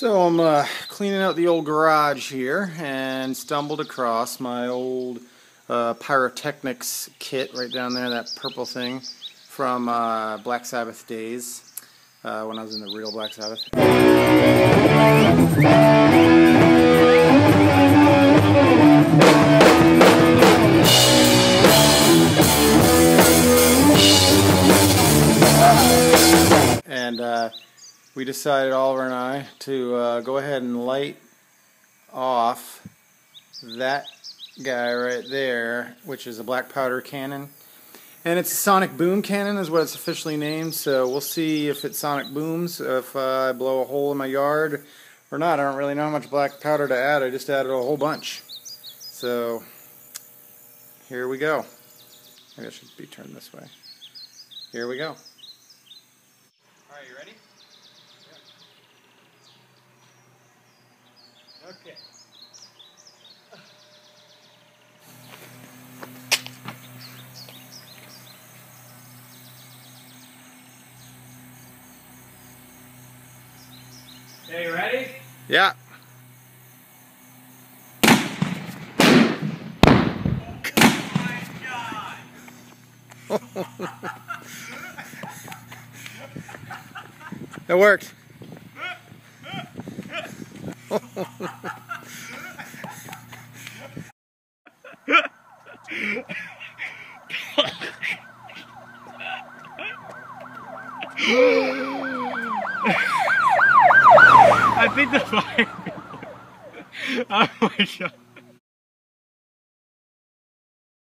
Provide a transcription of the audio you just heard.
So I'm cleaning out the old garage here and stumbled across my old pyrotechnics kit right down there, that purple thing from Black Sabbath days when I was in the real Black Sabbath. And we decided, Oliver and I, to go ahead and light off that guy right there, which is a black powder cannon. And it's a sonic boom cannon is what it's officially named, so we'll see if it sonic booms, if I blow a hole in my yard or not. I don't really know how much black powder to add. I just added a whole bunch. So here we go. Maybe I should be turned this way. Here we go. Alright, you ready? Yeah. Okay. Okay, you ready? Yeah. Oh my God! It worked. I think the fire. Oh my God.